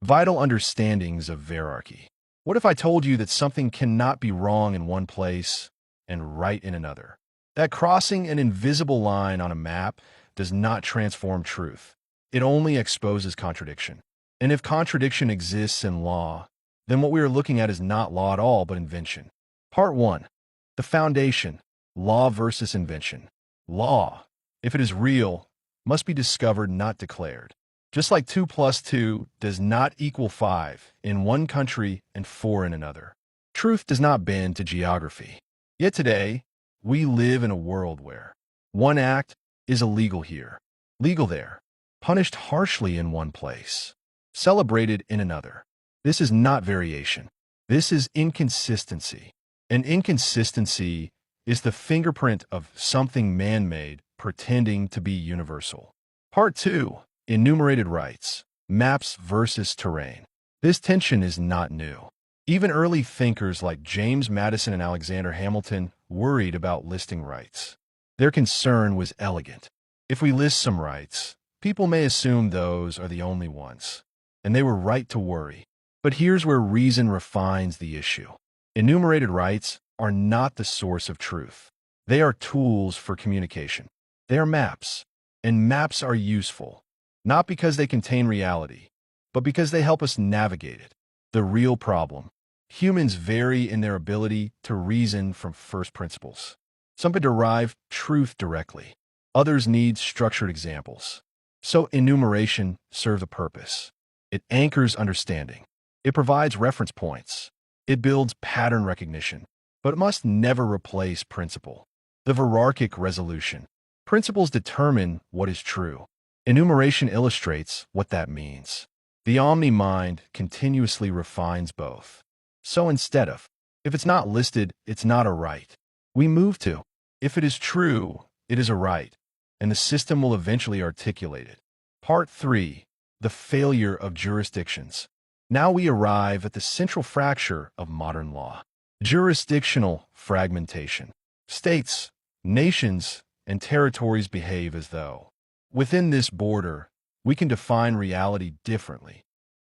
Vital understandings of VerArchy. What if I told you that something cannot be wrong in one place and right in another? That crossing an invisible line on a map does not transform truth. It only exposes contradiction. And if contradiction exists in law, then what we are looking at is not law at all, but invention. Part 1. The foundation. Law versus invention. Law, if it is real, must be discovered, not declared. Just like 2 plus 2 does not equal 5 in one country and 4 in another. Truth does not bend to geography. Yet today, we live in a world where one act is illegal here, legal there, punished harshly in one place, celebrated in another. This is not variation. This is inconsistency. And inconsistency is the fingerprint of something man-made pretending to be universal. Part 2. Enumerated rights. Maps versus terrain. This tension is not new. Even early thinkers like James Madison and Alexander Hamilton worried about listing rights. Their concern was elegant. If we list some rights, people may assume those are the only ones, and they were right to worry. But here's where reason refines the issue. Enumerated rights are not the source of truth. They are tools for communication. They are maps, and maps are useful, not because they contain reality, but because they help us navigate it. The real problem: humans vary in their ability to reason from first principles. Some can derive truth directly. Others need structured examples. So enumeration serves a purpose. It anchors understanding. It provides reference points. It builds pattern recognition. But it must never replace principle. The VerArchic resolution. Principles determine what is true. Enumeration illustrates what that means. The omni-mind continuously refines both. So instead of, if it's not listed, it's not a right, we move to, if it is true, it is a right, and the system will eventually articulate it. Part 3. The failure of jurisdictions. Now we arrive at the central fracture of modern law. Jurisdictional fragmentation. States, nations, and territories behave as though within this border, we can define reality differently.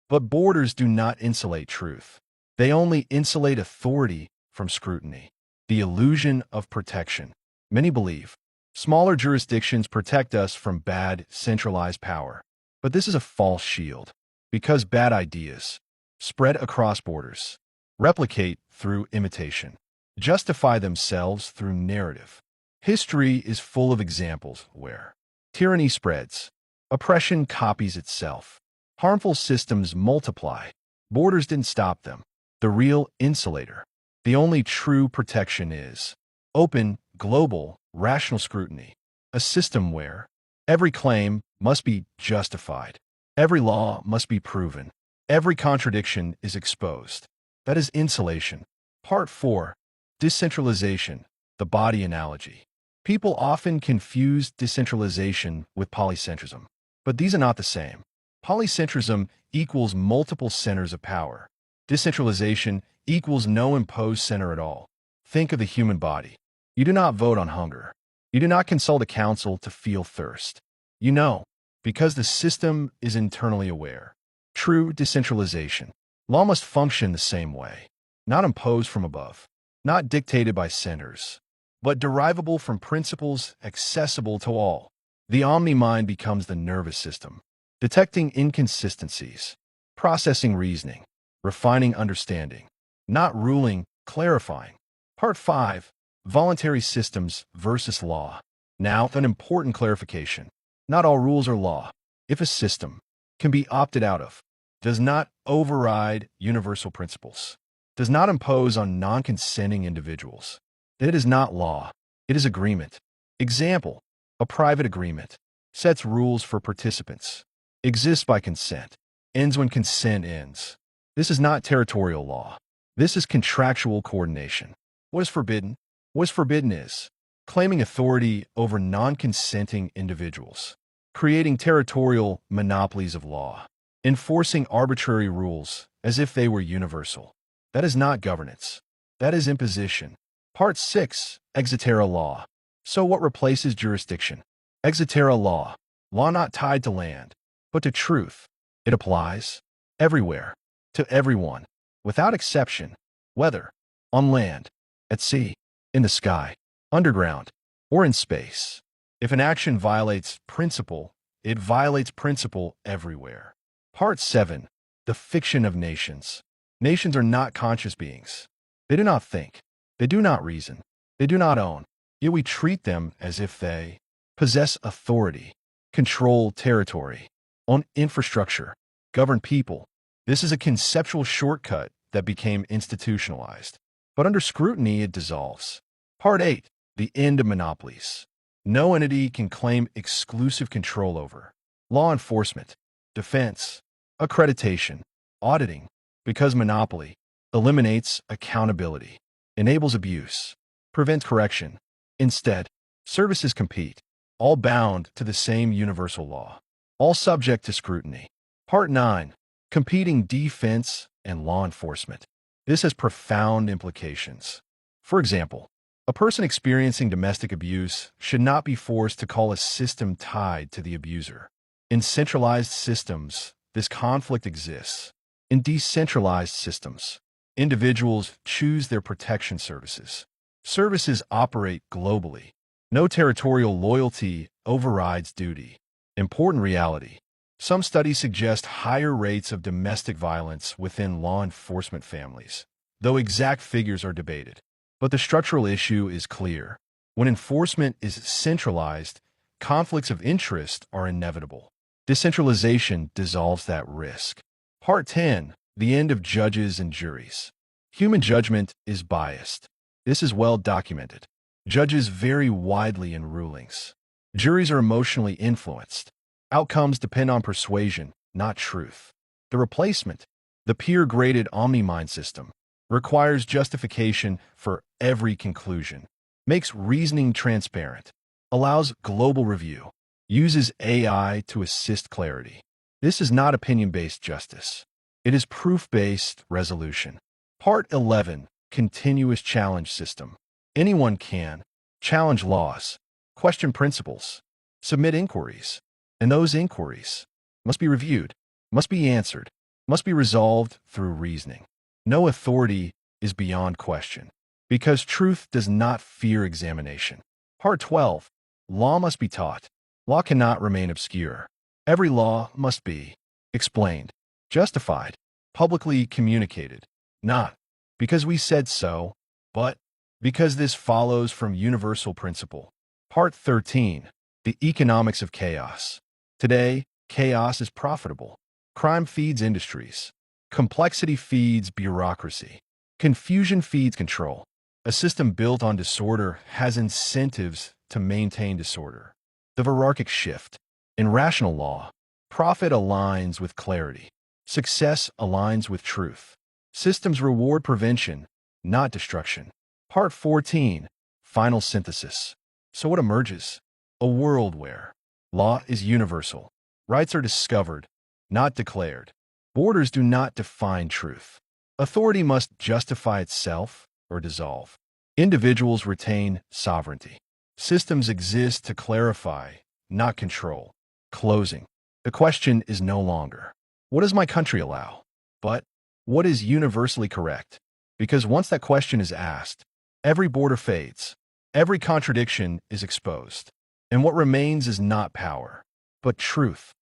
But borders do not insulate truth. They only insulate authority from scrutiny. The illusion of protection. Many believe smaller jurisdictions protect us from bad, centralized power. But this is a false shield, because bad ideas spread across borders, replicate through imitation, justify themselves through narrative. History is full of examples where tyranny spreads, oppression copies itself, harmful systems multiply. Borders didn't stop them. The real insulator, the only true protection, is open, global, rational scrutiny. A system where every claim must be justified, every law must be proven, every contradiction is exposed. That is insulation. Part 4. Decentralization, the body analogy. People often confuse decentralization with polycentrism, but these are not the same. Polycentrism equals multiple centers of power. Decentralization equals no imposed center at all. Think of the human body. You do not vote on hunger. You do not consult a council to feel thirst. You know, because the system is internally aware. True decentralization. Law must function the same way, not imposed from above, not dictated by centers, but derivable from principles accessible to all. The omni-mind becomes the nervous system, detecting inconsistencies, processing reasoning, refining understanding, not ruling, clarifying. Part 5. Voluntary systems versus law. Now, an important clarification. Not all rules are law. If a system can be opted out of, does not override universal principles, does not impose on non-consenting individuals, then it is not law. It is agreement. Example: a private agreement sets rules for participants, exists by consent, ends when consent ends. This is not territorial law. This is contractual coordination. What is forbidden? What is forbidden is claiming authority over non-consenting individuals, creating territorial monopolies of law, enforcing arbitrary rules as if they were universal. That is not governance. That is imposition. Part 6. Exoterra law. So what replaces jurisdiction? Exoterra law. Law not tied to land, but to truth. It applies everywhere, to everyone, without exception, whether on land, at sea, in the sky, underground, or in space. If an action violates principle, it violates principle everywhere. Part 7. The Fiction of Nations. Nations are not conscious beings. They do not think. They do not reason. They do not own. Yet we treat them as if they possess authority, control territory, own infrastructure, govern people. This is a conceptual shortcut that became institutionalized. But under scrutiny, it dissolves. Part 8. The End of Monopolies. No entity can claim exclusive control over law enforcement, defense, accreditation, auditing, because monopoly eliminates accountability, enables abuse, prevents correction. Instead, services compete, all bound to the same universal law, all subject to scrutiny. Part 9. Competing defense and law enforcement. This has profound implications. For example, a person experiencing domestic abuse should not be forced to call a system tied to the abuser. In centralized systems, this conflict exists. In decentralized systems, individuals choose their protection services. Services operate globally. No territorial loyalty overrides duty. Important reality. Some studies suggest higher rates of domestic violence within law enforcement families, though exact figures are debated. But the structural issue is clear. When enforcement is centralized, conflicts of interest are inevitable. Decentralization dissolves that risk. Part 10. The End of Judges and Juries. Human judgment is biased. This is well documented. Judges vary widely in rulings. Juries are emotionally influenced. Outcomes depend on persuasion, not truth. The replacement, the peer-graded omni-mind system, requires justification for every conclusion, makes reasoning transparent, allows global review, uses AI to assist clarity. This is not opinion-based justice. It is proof-based resolution. Part 11. Continuous Challenge System. Anyone can challenge laws, question principles, submit inquiries, and those inquiries must be reviewed, must be answered, must be resolved through reasoning. No authority is beyond question, because truth does not fear examination. Part 12. Law must be taught. Law cannot remain obscure. Every law must be explained, justified, publicly communicated, not because we said so, but because this follows from universal principle. Part 13. The Economics of Chaos. Today, chaos is profitable. Crime feeds industries. Complexity feeds bureaucracy. Confusion feeds control. A system built on disorder has incentives to maintain disorder. The VerArchy shift. In rational law, profit aligns with clarity. Success aligns with truth. Systems reward prevention, not destruction. Part 14. Final synthesis. So what emerges? A world where law is universal. Rights are discovered, not declared. Borders do not define truth. Authority must justify itself or dissolve. Individuals retain sovereignty. Systems exist to clarify, not control. Closing. The question is no longer, what does my country allow? But, what is universally correct? Because once that question is asked, every border fades. Every contradiction is exposed. And what remains is not power, but truth.